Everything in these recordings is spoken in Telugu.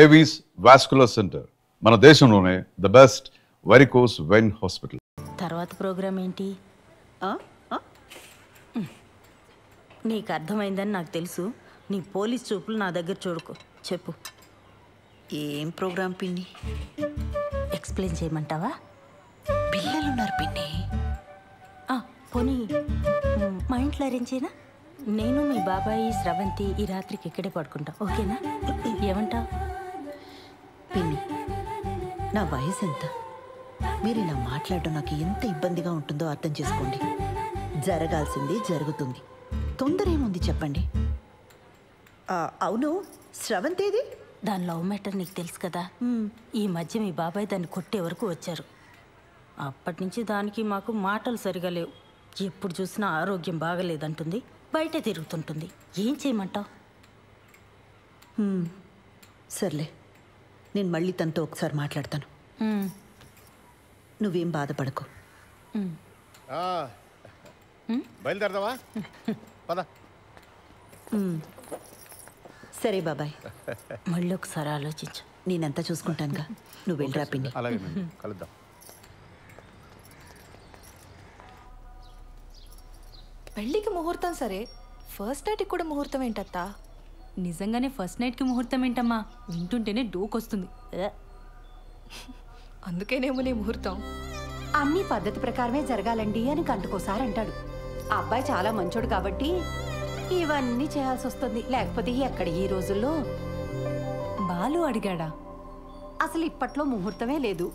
ఏవీస్ వాస్కులర్ సెంటర్, మన దేశంలోనే the best varicose vein hospital. తర్వాత ప్రోగ్రామ్ ఏంటి? నీకు అర్థమైందని నాకు తెలుసు. నీ పోలీస్ చూపులు నా దగ్గర చూడుకో. చెప్పు, ఏం ప్రోగ్రామ్ పిన్ని? ఎక్స్ప్లెయిన్ చేయమంటావా? పిల్లలున్నారు పిన్ని. పోనీ మా ఇంట్లో అరేంజ్ చేయనా? నేను మీ బాబాయి స్రవంతి ఈ రాత్రికి ఇక్కడే పడుకుంటా, ఓకేనా? ఏమంటావు? పిన్ని, నా వయసు ఎంత? మీరు ఇలా మాట్లాడడం నాకు ఎంత ఇబ్బందిగా ఉంటుందో అర్థం చేసుకోండి. జరగాల్సింది జరుగుతుంది, తొందర ఏముంది చెప్పండి. అవును, స్రవంతేది? దాని లవ్ మ్యాటర్ నీకు తెలుసు కదా. ఈ మధ్య మీ బాబాయ్ దాన్ని కొట్టే వరకు వచ్చారు. అప్పటి నుంచి దానికి మాకు మాటలు సరిగా లేవు. ఎప్పుడు చూసినా ఆరోగ్యం బాగలేదంటుంది, బయటే తిరుగుతుంటుంది. ఏం చేయమంటావు? సర్లే, నేను మళ్ళీ తనతో ఒకసారి మాట్లాడతాను. నువ్వేం బాధపడకు. బయలుదేరదావా? పద. సరే బాబాయ్, మళ్ళీ ఒకసారి ఆలోచించు. నేనంతా చూసుకుంటానుగా, నువ్వు వెళ్ళరా పిన్ని. అలాగే కలుద్దాం. పెళ్ళికి ముహూర్తం సరే, ఫస్ట్ నైట్కి కూడా ముహూర్తం ఏంటత్తా? నిజంగానే ఫస్ట్ నైట్కి ముహూర్తం ఏంటమ్మా? వింటుంటేనే డోకొస్తుంది. అందుకేనేమో నీ ముహూర్తం. అన్ని పద్ధతి ప్రకారమే జరగాలండి అని గంటకోసారి అంటాడు. ఆ అబ్బాయి చాలా మంచోడు కాబట్టి ఇవన్నీ చేయాల్సి వస్తుంది. లేకపోతే ఎక్కడ ఈ రోజుల్లో. బాలు అడిగాడా? అసలు ఇప్పట్లో ముహూర్తమే లేదు.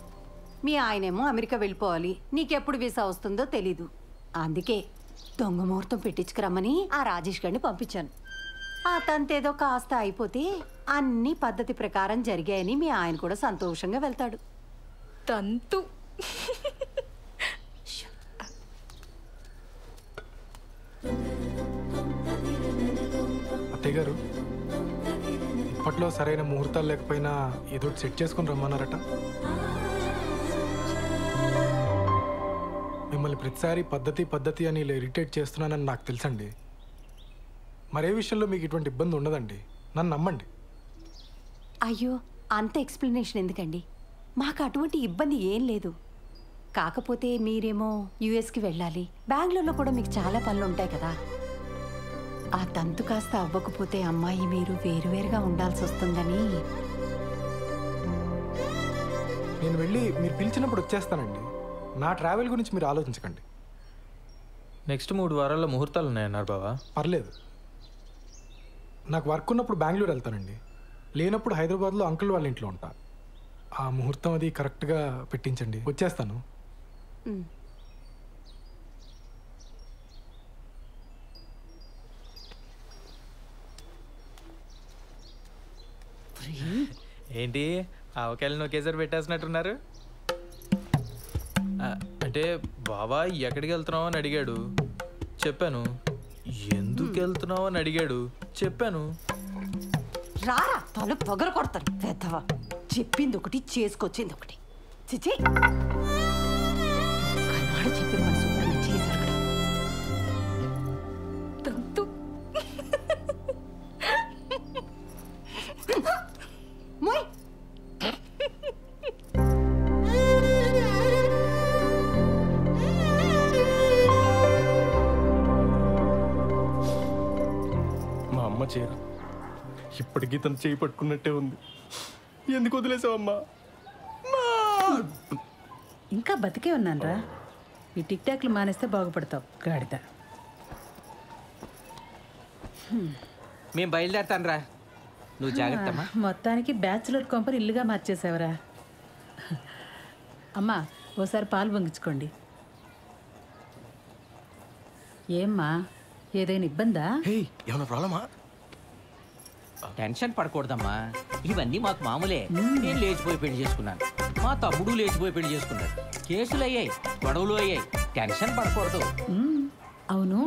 మీ ఆయనేమో అమెరికా వెళ్ళిపోవాలి, నీకెప్పుడు వీసా వస్తుందో తెలీదు. అందుకే దొంగ ముహూర్తం పెట్టించుకురమ్మని ఆ రాజేష్ గారిని పంపించాను. ఆ తంతేదో కాస్త అయిపోతే అన్ని పద్ధతి ప్రకారం జరిగాయని మీ ఆయన కూడా సంతోషంగా వెళ్తాడు. తంతు. అత్తయ్య గారు, ఇప్పట్లో సరైన ముహూర్తాలు లేకపోయినా ఏదో సెట్ చేసుకుని రమ్మన్నారట. మిమ్మల్ని ప్రతిసారి పద్ధతి పద్ధతి అని ఇలా ఇరిటేట్ చేస్తున్నానని నాకు తెలుసండి. మరే విషయంలో మీకు ఇటువంటి ఇబ్బంది ఉండదండి, నన్ను నమ్మండి. అయ్యో, అంత ఎక్స్ప్లెనేషన్ ఎందుకండి? మాకు అటువంటి ఇబ్బంది ఏం లేదు. కాకపోతే మీరేమో యుఎస్కి వెళ్ళాలి, బెంగళూరులో కూడా మీకు చాలా పనులు ఉంటాయి కదా. ఆ తంతు కాస్త అవ్వకపోతే అమ్మాయి మీరు వేరువేరుగా ఉండాల్సి వస్తుందని. నేను వెళ్ళి మీరు పిలిచినప్పుడు వచ్చేస్తానండి. నా ట్రావెల్ గురించి మీరు ఆలోచించకండి. నెక్స్ట్ 3 వారాల్లో ముహూర్తాలు ఉన్నాయన్నారు బావా. పర్లేదు, నాకు వర్క్ ఉన్నప్పుడు బెంగళూరు వెళ్తానండి, లేనప్పుడు హైదరాబాద్లో అంకుల్ వాళ్ళ ఇంట్లో ఉంటా. ఆ ముహూర్తం అది కరెక్ట్గా పెట్టించండి, వచ్చేస్తాను. ఏంటి ఆవకాయలను ఒకేసారి పెట్టేసినట్టున్నారు? అంటే బావా ఎక్కడికి వెళ్తున్నావు అని అడిగాడు, చెప్పాను. ఎందుకు వెళ్తున్నావు అని అడిగాడు, చెప్పాను. రారా తల పొగర కొడతాను పెద్దవా. చెప్పింది ఒకటి, చేసుకొచ్చింది ఒకటి. చిచి, కన్నాడు చెప్పిన మన సూపర్ చేశారు. తంతు. మోయ్. మా అమ్మ చీర ఇప్పటికీ తను చేయి పట్టుకున్నట్టే ఉంది. ఎందుకు వదిలేసావమ్మా? ఇంకా బతికే ఉన్నానరా. ఈ టిక్ టాక్లు మానేస్తే బాగుపడతావు గాడిద. మేము బయలుదేరతాను రా, నువ్వు జాగ్రత్త. మొత్తానికి బ్యాచులర్ కొంపని ఇల్లుగా మార్చేసావరా. అమ్మా, ఓసారి పాలు పొంగించుకోండి. ఏమ్మా, ఏదైనా ఇబ్బందా? ఏమైనా ప్రాబ్లమా? టెన్షన్ పడకూడదమ్మా, ఇవన్నీ మాకు మామూలే. నేను లేచిపోయి పెళ్లి చేసుకున్నాను, మా తమ్ముడు లేచిపోయి పెళ్లి చేసుకున్నాడు. కేసులు అయ్యాయి, గొడవలు అయ్యాయి, టెన్షన్ పడకూడదు. అవును,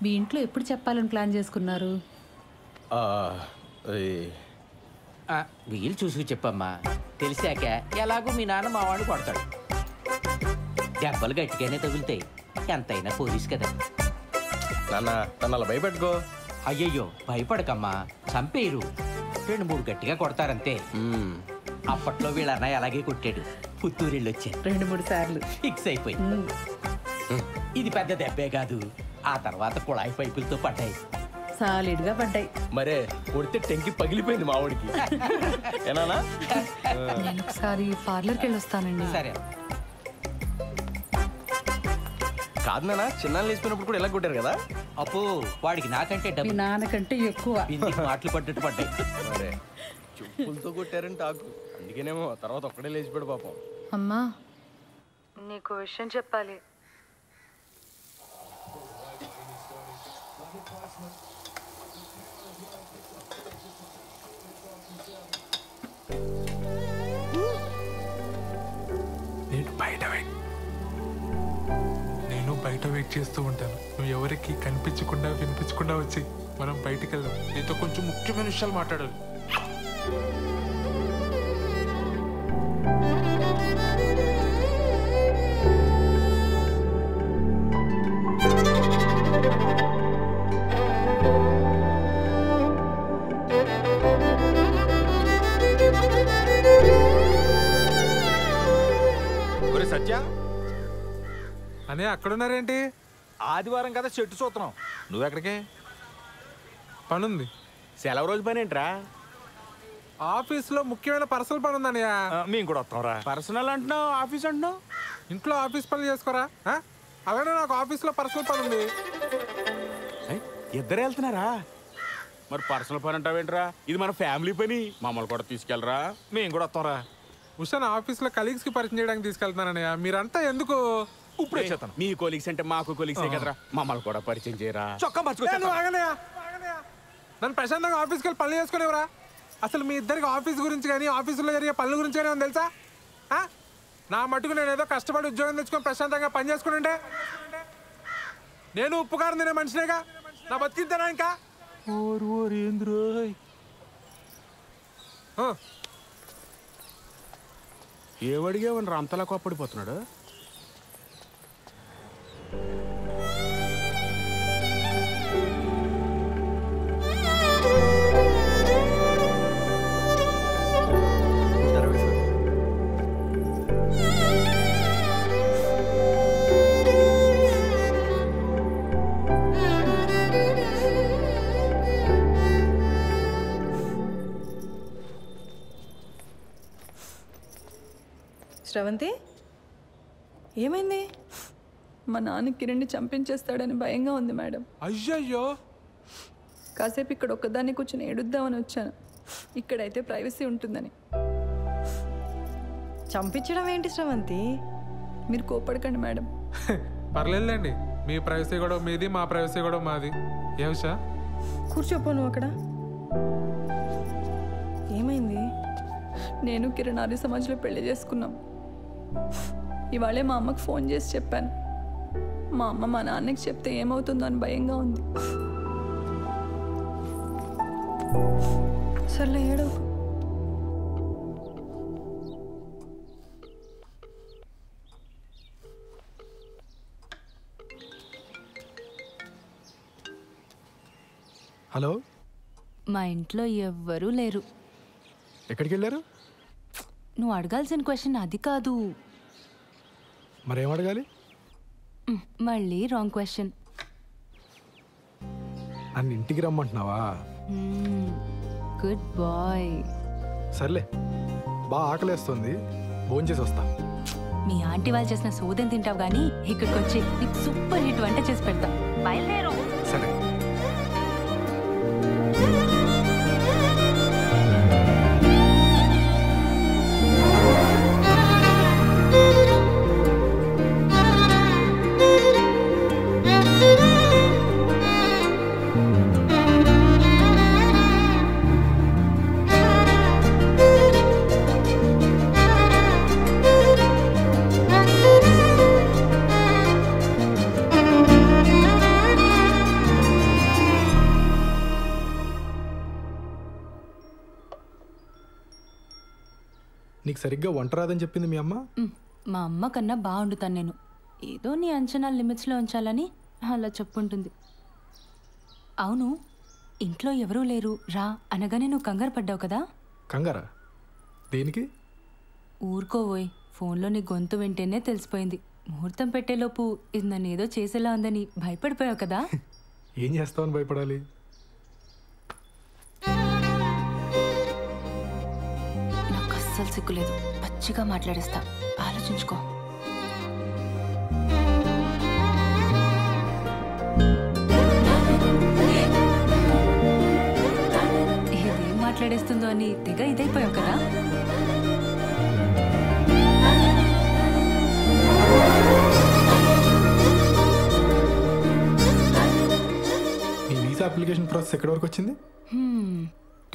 మీ ఇంట్లో ఎప్పుడు చెప్పాలని ప్లాన్ చేసుకున్నారు? వీలు చూసుకు చెప్పమ్మా, తెలిసాక ఎలాగో మీ నాన్న మా వాడిని కొడతాడు. దెబ్బలు గట్టిగానే తగులుతాయి, ఎంతైనా పోలీస్ కదా. నాన్న నన్ను అలా భయపెట్టుకో. అయ్యయ్యో భయపడకమ్మా, చంపేయరు. 2-3 గట్టిగా కొడతారంతే. అప్పట్లో వీళ్ళ అన్నయ్య అలాగే కొట్టాడు. పుత్తూరు వెళ్ళి వచ్చాను. 2-3 సార్లు ఫిక్స్ అయిపోయింది. ఇది పెద్ద దెబ్బే కాదు. ఆ తర్వాత కుళాయి పైపులతో పడ్డాయి. సాలిడ్గా పడ్డాయి. మరే కొడితే టెంకి పగిలిపోయింది మా వాడికి. ఏనానా? నేను ఒకసారి పార్లర్కి వెళ్ళి వస్తానండి. సరే. కాదు నాన్న, చిన్న లేచిపోయినప్పుడు కూడా ఎలా కొట్టారు కదా. అప్పు వాడికి నాకంటే మీ డబ్బు నాన్నకంటే ఎక్కువ. బిందికి మాటలు పడ్డట్టు పడ్డాయి. మరే చెప్పులతో కొట్టారని టాకు. అందుకేనేమో తర్వాత ఒక్కడే లేచిపోయాడు పాపం. అమ్మా, నీకు విషయం చెప్పాలి. నేను బయట వెయిట్ చేస్తూ ఉంటాను. నువ్వు ఎవరికి కనిపించకుండా వినిపించకుండా వచ్చి మనం బయటికి వెళ్దాం. నీతో కొంచెం ముఖ్యమైన విషయాలు మాట్లాడాలి. సత్య అనే అక్కడున్నారేంటి? ఆదివారం కదా చెట్టు చూస్తున్నాం. నువ్వెక్కడికే? పనుంది. సెలవు రోజు పని ఏంట్రా? ఆఫీస్లో ముఖ్యమైన పర్సనల్ పని ఉందన్నయ్య. మేము కూడా వస్తాం రా. పర్సనల్ అంటున్నావు, ఆఫీస్ అంటున్నావు. ఇంట్లో ఆఫీస్ పనులు చేసుకోరా? అలానే నాకు ఆఫీస్లో పర్సనల్ పని ఉంది. ఇద్దరే వెళ్తున్నారా? మరి పర్సనల్ పని అంటావేంట్రా? ఇది మన ఫ్యామిలీ పని. మమ్మల్ని కూడా తీసుకెళ్ళరా, మేము కూడా వస్తాం రా. ఉషాన్ ఆఫీస్లో కలీగ్స్కి పరిచయం చేయడానికి తీసుకెళ్తున్నానయ్య. మీరంతా ఎందుకు? ఇప్పుడే చేస్తాను. మీ కొలీగ్స్ అంటే మాకు కొలీగ్సే కదరా, మమ్మల్ని కూడా పరిచయం చేయరా. చొక్కా నన్ను ప్రశాంతంగా ఆఫీస్కి వెళ్ళి పనులు చేసుకునేవరా? అసలు మీ ఇద్దరికి ఆఫీస్ గురించి కానీ ఆఫీసులో జరిగే పనుల గురించి కానీ ఏమో తెలుసా? నా మటుకు నేను ఏదో కష్టపడి ఉద్యోగం తెచ్చుకొని ప్రశాంతంగా పని చేసుకుంటుంటే నేను ఉప్పుకారం తినే మనిషినేగా. నా బతికింతేనా ఇంకా? ఏమడిగావని అంతలా కోప్పడిపోతున్నాడు? శ్రవంతి, ఏమైంది? మా నాన్న కిరణ్ని చంపించేస్తాడని భయంగా ఉంది మేడం. అయ్యయ్యో. కాసేపు ఇక్కడ ఒక్కదాన్ని కూర్చొని ఏడుద్దామని వచ్చాను. ఇక్కడైతే ప్రైవసీ ఉంటుందని. చంపించడం ఏంటి శ్రవంతి? మీరు కోపడకండి మేడం. పర్లేదులేండి. మీ ప్రైవసీ కూడా మీది, మా ప్రైవసీ కూడా మాది. ఏ ఉషా? కూర్చోపో నువ్వు అక్కడ. ఏమైంది? నేను కిరణ్ ఆర్య సమాజ్లో పెళ్లి చేసుకున్నాం. ఇవాళే మా అమ్మకు ఫోన్ చేసి చెప్పాను. మా అమ్మ మా నాన్నకి చెప్తే ఏమవుతుందో అని భయంగా ఉంది. సర్లే ఏడవు. హలో. మా ఇంట్లో ఎవ్వరూ లేరు. ఎక్కడికి వెళ్ళారు? నువ్వు అడగాల్సిన క్వశ్చన్ అది కాదు. మరేం అడగాలి? మళ్ళీ రాంగ్ క్వశ్చన్. నన్ను ఇంటికి రమ్మంటున్నావా? Good bye. సర్లే, బాగా ఆకలేస్తుంది, భోజనం చేసి వస్తా. మీ ఆంటీ వాళ్ళు చేసిన సోదం తింటావు కానీ ఇక్కడికి వచ్చి నీకు సూపర్ హిట్ వంట చేసి పెడతా. బయలుదేరు. సరే. నీకు సరిగ్గా వంట రాదని చెప్పింది మీ అమ్మ? మా అమ్మ కన్నా బాగా వండుతాను నేను. ఏదో నీ అంచనా లిమిట్స్లో ఉంచాలని అలా చెప్పుంటుంది. అవును, ఇంట్లో ఎవరూ లేరు రా అనగానే నువ్వు కంగారు పడ్డావు కదా. కంగారా? దేనికి? ఊరుకోవోయ్, ఫోన్లో నీ గొంతు వింటేనే తెలిసిపోయింది. ముహూర్తం పెట్టేలోపు ఇది నన్ను ఏదో చేసేలా ఉందని భయపడిపోయావు కదా. ఏం చేస్తావని భయపడాలి? నాకు అస్సలు సిగ్గులేదు, పచ్చిగా మాట్లాడేస్తా, ఆలోచించుకో. ఇదేం మాట్లాడేస్తుందో అని తెగ ఇదైపోయావు కదా. నీ వీసా అప్లికేషన్ ప్రాసెస్ ఎక్కడి వరకు వచ్చింది?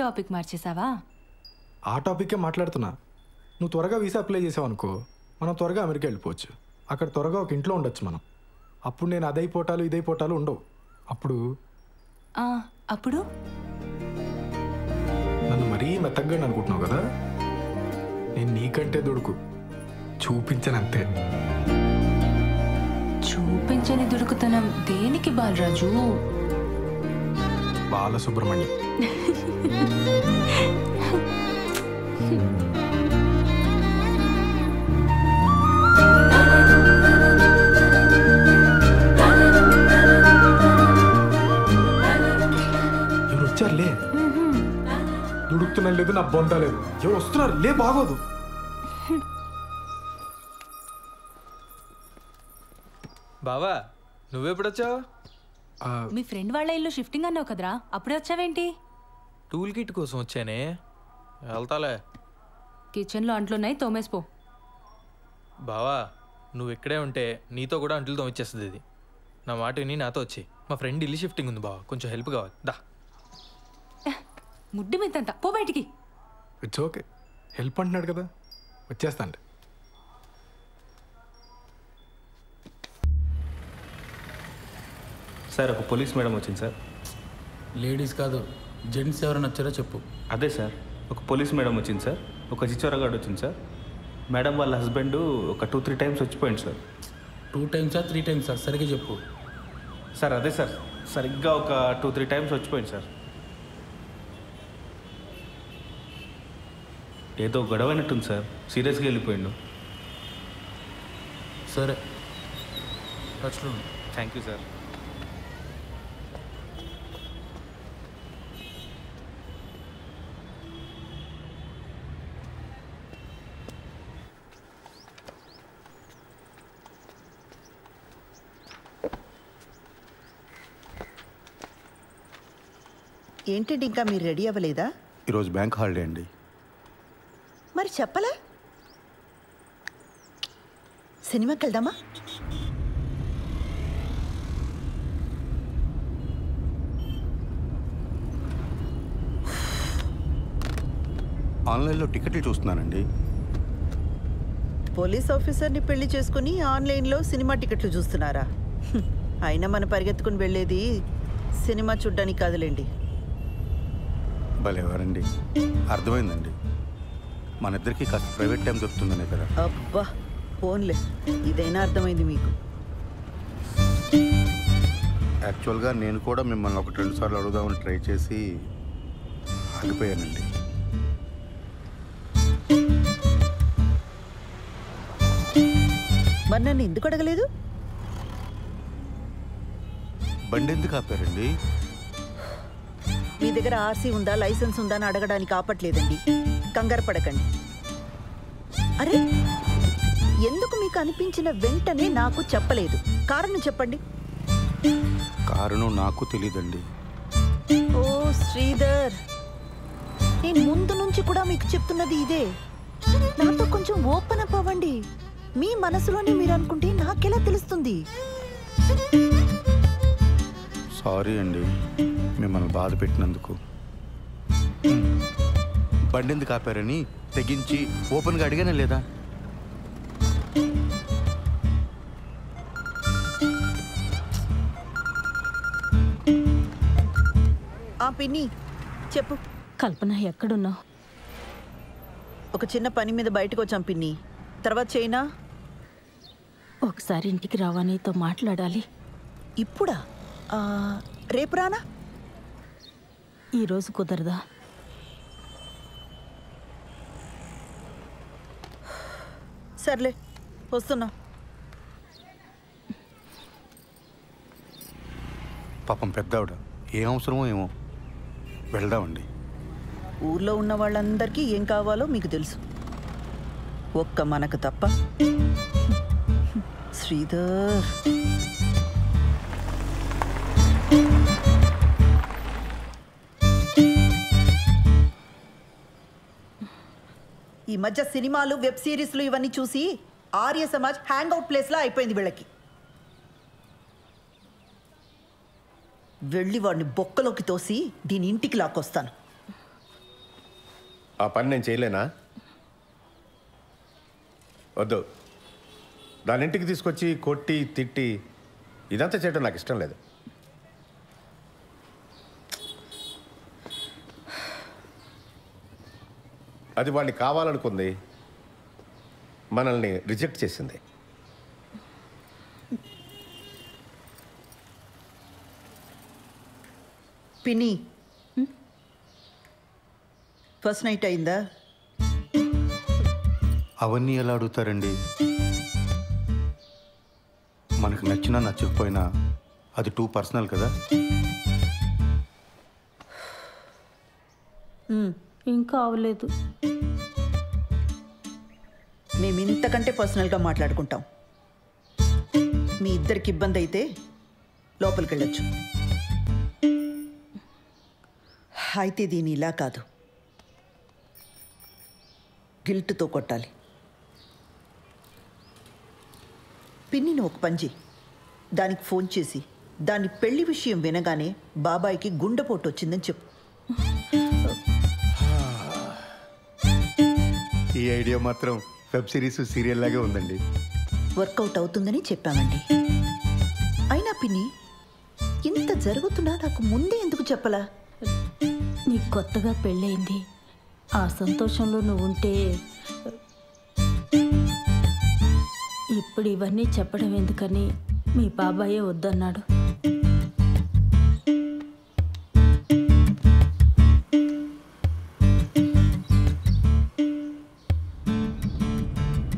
టాపిక్ మార్చేసావా? ఆ టాపిక్కే మాట్లాడుతున్నా. నువ్వు త్వరగా వీసా అప్లై చేసావు అనుకో, మనం త్వరగా అమెరికా వెళ్ళిపోవచ్చు. అక్కడ త్వరగా ఒక ఇంట్లో ఉండొచ్చు మనం. అప్పుడు నేను అదైపోటాలు ఇదైపోటాలు ఉండవు. అప్పుడు అప్పుడు నన్ను మరీ మెత్తగా అనుకుంటున్నావు కదా. నేను నీకంటే దుడుకు చూపించనంతే. చూపించని దుడుకుతనం దేనికి బాలరాజు? బాలసుబ్రహ్మణ్యం. ఎవరు వచ్చారులే. దుడుకుతున్నా లేదు, నా బొంత లేదు. ఎవరు వస్తున్నారు లే, బాగోదు. బావా నువ్వెప్పుడొచ్చావు? మీ ఫ్రెండ్ వాళ్ళ ఇల్లు షిఫ్టింగ్ అన్నావు కదరా, అప్పుడే వచ్చావేంటి? టూల్ కిట్ కోసం వచ్చానే, వెళ్తాలే. కిచెన్లో అంట్లున్నాయి, తోమేసిపో. బావా నువ్వు ఇక్కడే ఉంటే నీతో కూడా అంట్లు తోమిచ్చేస్తుంది ఇది. నా మాట విని నాతో వచ్చి. మా ఫ్రెండ్ ఇల్లు షిఫ్టింగ్ ఉంది బావా, కొంచెం హెల్ప్ కావాలి. దా. ముడ్డి మీదంతా పో బయటికి. ఇట్స్ ఓకే, హెల్ప్ అంటున్నాడు కదా, వచ్చేస్తాండి. సార్ ఒక పోలీస్ మేడం వచ్చింది సార్. లేడీస్ కాదు, జెంట్స్ ఎవరైనా వచ్చారో చెప్పు. అదే సార్, ఒక పోలీస్ మేడం వచ్చింది సార్, ఒక చిచ్చోరగాడు వచ్చింది సార్. మేడం వాళ్ళ హస్బెండ్ ఒక 2-3 టైమ్స్ వచ్చిపోయింది సార్. 2 టైమ్సా 3 టైమ్సా సరిగ్గా చెప్పు. సార్ అదే సార్, సరిగ్గా ఒక 2-3 టైమ్స్ వచ్చిపోయింది సార్. ఏదో గొడవ అయినట్టుంది సార్, సీరియస్గా వెళ్ళిపోయిండు. సరే టచ్లో. Thank you sir. ఏంటండి ఇంకా మీరు రెడీ అవ్వలేదా? ఈరోజు బ్యాంక్ హాలిడే అండి. మరి చెప్పలే. సినిమాకి వెళ్దామా? ఆన్లైన్లో టికెట్లు చూస్తున్నానండి. పోలీస్ ఆఫీసర్ని పెళ్లి చేసుకుని ఆన్లైన్లో సినిమా టికెట్లు చూస్తున్నారా? అయినా మనం పరిగెత్తుకుని వెళ్ళేది సినిమా చూడ్డానికి కాదులేండి. భలేవారండి, అర్థమైందండి. మన ఇద్దరికి కాస్త ప్రైవేట్ టైం దొరుకుతుందనే కదా. అబ్బా ఫోన్లే, ఇదైనా అర్థమైంది మీకు. యాక్చువల్గా నేను కూడా మిమ్మల్ని 1-2 సార్లు అడుగుదామని ట్రై చేసి ఆగిపోయానండి. మరి నన్ను ఎందుకు అడగలేదు? బండి ఎందుకు ఆపారండి? మీ దగ్గర ఆర్సీ ఉందా, లైసెన్స్ ఉందా అని అడగడానికి ఆపట్లేదండి. కంగారు పడకండి. అరే ఎందుకు మీకు అనిపించిన వెంటనే నాకు చెప్పలేదు? కారణం చెప్పండి. కారణం నాకు తెలీదండి. ఓ శ్రీధర్, నేను ముందు నుంచి కూడా మీకు చెప్తున్నది ఇదే. నాతో కొంచెం ఓపెన్ అప్ అవ్వండి. మీ మనసులోనే మీరు అనుకుంటే నాకెలా తెలుస్తుంది? సారీ అండి మిమ్మల్ని బాధ పెట్టినందుకు. బండి ఎందుకు ఆపారని తెగించి ఓపెన్గా అడిగానే లేదా? ఆ పిన్ని చెప్పు. కల్పన ఎక్కడున్నావు? ఒక చిన్న పని మీద బయటకు వచ్చాం పిన్ని, తర్వాత చేయనా? ఒకసారి ఇంటికి రావా, నీతో మాట్లాడాలి. ఇప్పుడా? రేపు రానా? ఈరోజు కుదరదా? సర్లే వస్తున్నా. పాపం పెద్దావిడ ఏం అవసరమో ఏమో. వెళ్దామండి. ఊర్లో ఉన్న వాళ్ళందరికీ ఏం కావాలో మీకు తెలుసు, ఒక్క మనకు తప్ప. శ్రీధర్, ఈ మధ్య సినిమాలు, వెబ్ సిరీస్లు ఇవన్నీ చూసి ఆర్య సమాజ్ హ్యాంగ్ అవుట్ ప్లేస్లా అయిపోయింది వీళ్ళకి. వెళ్ళి వాడిని బొక్కలోకి తోసి దీని ఇంటికి లాక్కొస్తాను. ఆ పని నేను చేయలేనా? వద్దు. దాని ఇంటికి తీసుకొచ్చి కొట్టి తిట్టి ఇదంతా చేయడం నాకు ఇష్టం లేదు. అది వాడిని కావాలనుకుంది, మనల్ని రిజెక్ట్ చేసింది. పిన్ని, ఫస్ట్ నైట్ అయిందా? అవన్నీ ఎలా అడుగుతారండి? మనకు నచ్చినా నచ్చకపోయినా అది టూ పర్సనల్ కదా. ఇంకా అవలేదు. మేము ఇంతకంటే పర్సనల్గా మాట్లాడుకుంటాం. మీ ఇద్దరికి ఇబ్బంది అయితే లోపలికి వెళ్ళొచ్చు. అయితే దీని ఇలా కాదు, గిల్ట్తో కొట్టాలి. పిన్నిని ఒక పని చెయ్యి, దానికి ఫోన్ చేసి దాని పెళ్లి విషయం వినగానే బాబాయికి గుండెపోటు వచ్చిందని చెప్పు. ఈ ఐడియా మాత్రం వెబ్ సిరీస్, సీరియల్ లాగే ఉందండి. వర్కౌట్ అవుతుందని చెప్పామండి. అయినా పిన్ని, ఇంత జరుగుతున్నా నాకు ముందే ఎందుకు చెప్పలా? నీకు కొత్తగా పెళ్ళయింది, ఆ సంతోషంలో నువ్వు ఉంటే ఇప్పుడు ఇవన్నీ చెప్పడం ఎందుకని మీ బాబాయే వద్దన్నాడు.